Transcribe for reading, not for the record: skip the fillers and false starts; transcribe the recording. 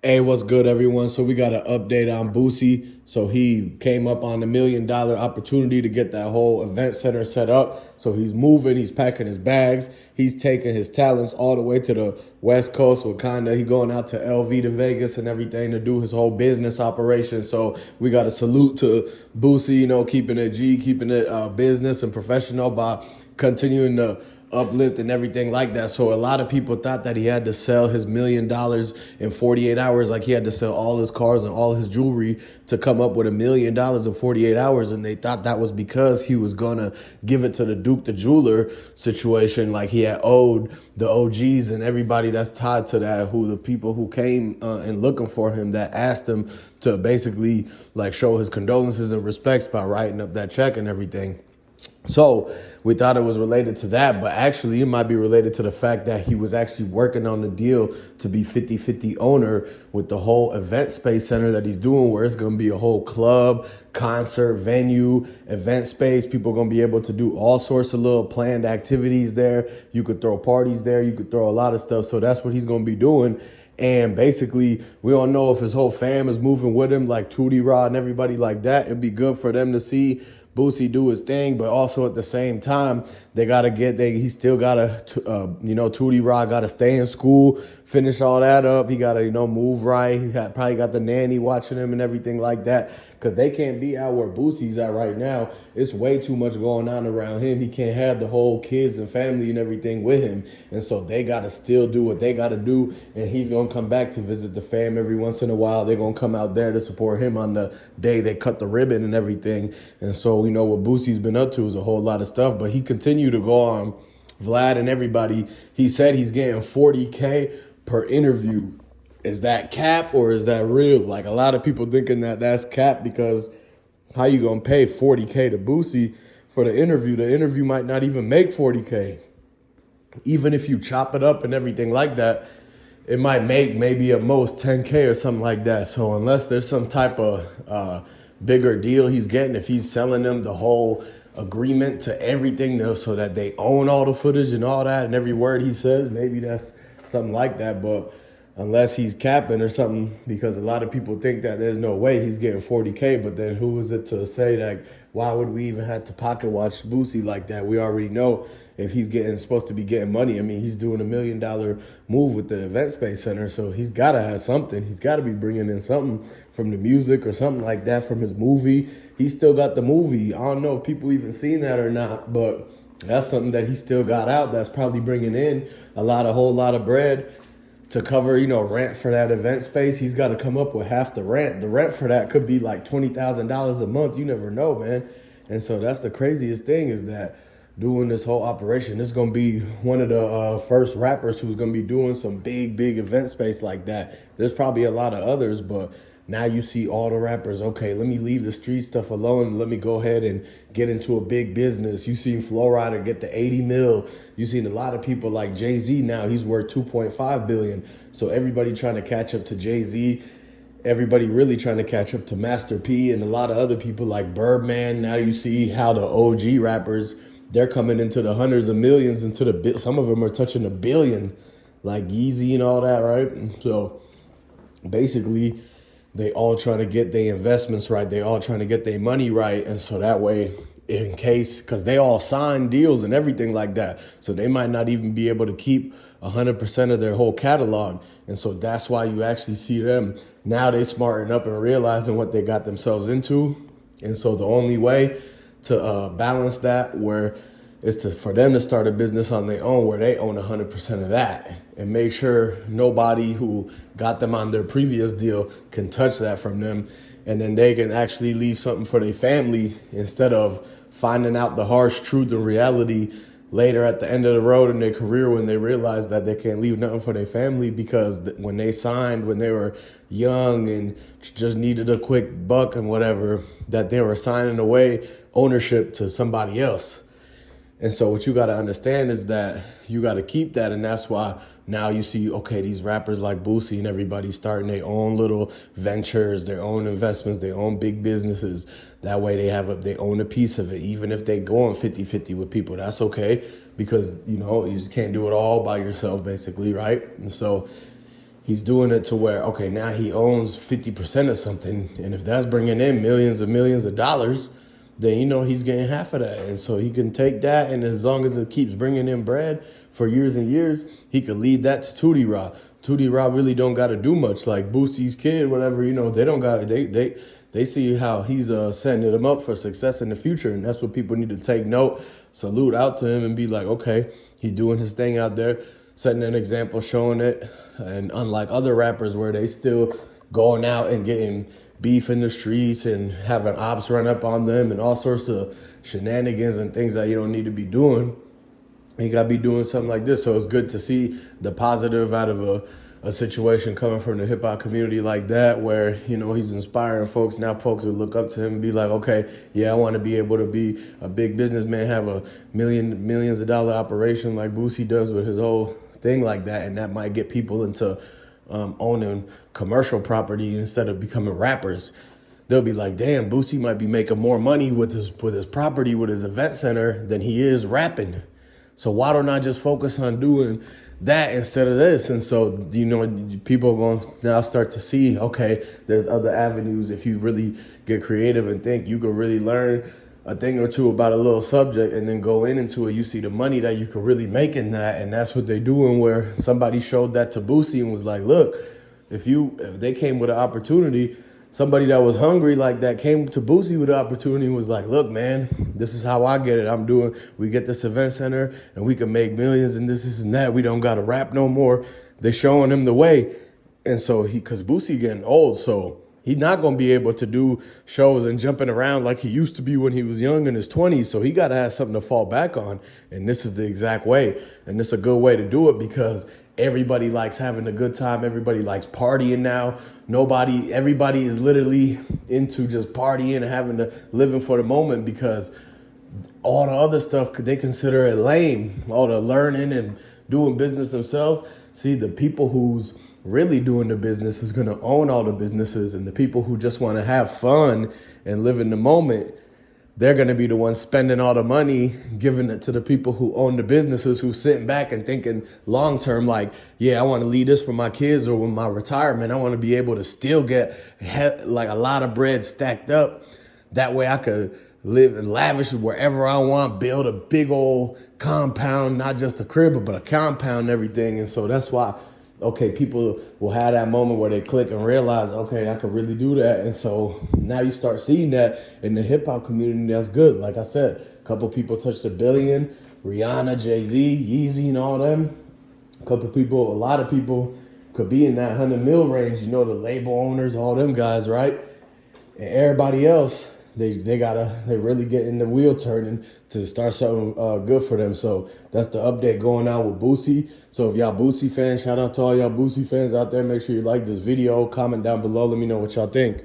Hey, what's good, everyone? So we got an update on Boosie. So he came up on $1 million opportunity to get that whole event center set up. So he's moving, he's packing his bags, he's taking his talents all the way to the West Coast. Wakanda, he going out to LV to Vegas and everything to do his whole business operation. So we got a salute to Boosie, keeping it G, keeping it business and professional by continuing to uplift and everything like that. So a lot of people thought that he had to sell his $1 million in 48 hours, like he had to sell all his cars and all his jewelry to come up with $1 million in 48 hours. And they thought that was because he was gonna give it to the Duke the Jeweler situation, like he had owed the OGs and everybody that's tied to that, who the people who came and looking for him, that asked him to basically like show his condolences and respects by writing up that check and everything. So we thought it was related to that, but actually it might be related to the fact that he was actually working on the deal to be 50-50 owner with the whole event space center that he's doing, where it's going to be a whole club, concert, venue, event space. People are going to be able to do all sorts of little planned activities there. You could throw parties there. You could throw a lot of stuff. So that's what he's going to be doing. And basically, we don't know if his whole fam is moving with him, like Tootie Rod and everybody like that. It'd be good for them to see Boosie do his thing, but also at the same time, he still gotta, Tootie Rod gotta stay in school, finish all that up. He gotta, move right. Probably got the nanny watching him and everything like that, because they can't be out where Boosie's at right now. It's way too much going on around him. He can't have the whole kids and family and everything with him. And so they gotta still do what they gotta do. And he's gonna come back to visit the fam every once in a while. They're gonna come out there to support him on the day they cut the ribbon and everything. And so, what Boosie's been up to is a whole lot of stuff, but he continued to go on Vlad and everybody. He said he's getting 40K per interview. Is that cap or is that real? Like, a lot of people thinking that that's cap, because how you gonna pay 40K to Boosie for the interview? The interview might not even make 40K. Even if you chop it up and everything like that, it might make maybe at most 10K or something like that. So unless there's some type of bigger deal he's getting, if he's selling them the whole agreement to everything so that they own all the footage and all that and every word he says, maybe that's something like that. But unless he's capping or something, because a lot of people think that there's no way he's getting 40K, but then who is it to say that? Why would we even have to pocket watch Boosie like that? We already know if he's supposed to be getting money. I mean, he's doing $1 million move with the event space center, so he's got to have something. He's got to be bringing in something from the music or something like that from his movie. He's still got the movie. I don't know if people even seen that or not, but that's something that he still got out that's probably bringing in a whole lot of bread to cover, rent for that event space. He's got to come up with half the rent. The rent for that could be like $20,000 a month. You never know, man. And so that's the craziest thing, is that doing this whole operation, this is going to be one of the first rappers who's going to be doing some big event space like that. There's probably a lot of others, but now you see all the rappers, okay, let me leave the street stuff alone and let me go ahead and get into a big business. You seen Flo Rida get the 80 mil. You seen a lot of people like Jay-Z now, he's worth 2.5 billion. So everybody trying to catch up to Jay-Z. Everybody really trying to catch up to Master P and a lot of other people like Birdman. Now you see how the OG rappers, they're coming into the hundreds of millions, some of them are touching $1 billion, like Yeezy and all that, right? So basically, they all trying to get their investments right. They all trying to get their money right. And so that way, in case, because they all sign deals and everything like that. So they might not even be able to keep 100% of their whole catalog. And so that's why you actually see them. Now they smarting up and realizing what they got themselves into. And so the only way to balance that for them to start a business on their own where they own 100% of that and make sure nobody who got them on their previous deal can touch that from them. And then they can actually leave something for their family instead of finding out the harsh truth and reality later at the end of the road in their career, when they realize that they can't leave nothing for their family, because when they signed, when they were young and just needed a quick buck and whatever, that they were signing away ownership to somebody else. And so what you got to understand is that you got to keep that. And that's why now you see, okay, these rappers like Boosie and everybody starting their own little ventures, their own investments, their own big businesses. That way they own a piece of it. Even if they go on 50-50 with people, that's okay, because, you just can't do it all by yourself, basically, right? And so he's doing it to where, okay, now he owns 50% of something. And if that's bringing in millions and millions of dollars, then, he's getting half of that. And so he can take that. And as long as it keeps bringing in bread for years and years, he could lead that to Tootie Raw. Tootie Raw really don't got to do much. Like Boosie's kid, whatever, they don't got, they see how he's setting them up for success in the future. And that's what people need to take note, salute out to him and be like, okay, he's doing his thing out there, setting an example, showing it. And unlike other rappers where they still going out and getting beef in the streets and having ops run up on them and all sorts of shenanigans and things that you don't need to be doing, you got to be doing something like this. So it's good to see the positive out of a situation coming from the hip hop community like that, where, he's inspiring folks. Now folks will look up to him and be like, okay, yeah, I want to be able to be a big businessman, have a millions of dollar operation like Boosie does with his whole thing like that. And that might get people into owning commercial property instead of becoming rappers. They'll be like, damn, Boosie might be making more money with his property, with his event center than he is rapping. So why don't I just focus on doing that instead of this? And so, people are going to now start to see, okay, there's other avenues. If you really get creative and think, you can really learn a thing or two about a little subject and then go into it. You see the money that you can really make in that. And that's what they're doing, where somebody showed that to Boosie and was like, look, if they came with an opportunity, somebody that was hungry like that came to Boosie with the opportunity and was like, look, man, this is how I get it. We get this event center and we can make millions and this and that. We don't got to rap no more. They showing him the way. And so cause Boosie getting old, so he's not going to be able to do shows and jumping around like he used to be when he was young in his 20s. So he got to have something to fall back on. And this is the exact way. And it's a good way to do it because everybody likes having a good time. Everybody likes partying now. Everybody is literally into just partying and living for the moment, because all the other stuff, they consider it lame. All the learning and doing business themselves. See, the people who's really doing the business is going to own all the businesses, and the people who just want to have fun and live in the moment, they're going to be the ones spending all the money, giving it to the people who own the businesses, who's sitting back and thinking long term, like, yeah, I want to leave this for my kids, or with my retirement, I want to be able to still get like a lot of bread stacked up. That way I could live and lavish wherever I want, build a big old compound, not just a crib, but a compound and everything. And so that's why, okay, people will have that moment where they click and realize, okay, I could really do that. And so now you start seeing that in the hip hop community. That's good. Like I said, a couple people touched $1 billion, Rihanna, Jay-Z, Yeezy, and all them. A lot of people could be in that 100 mil range, the label owners, all them guys, right? And everybody else, they really get in the wheel turning to start something good for them. So that's the update going on with Boosie. So if y'all Boosie fans, shout out to all y'all Boosie fans out there. Make sure you like this video, comment down below. Let me know what y'all think.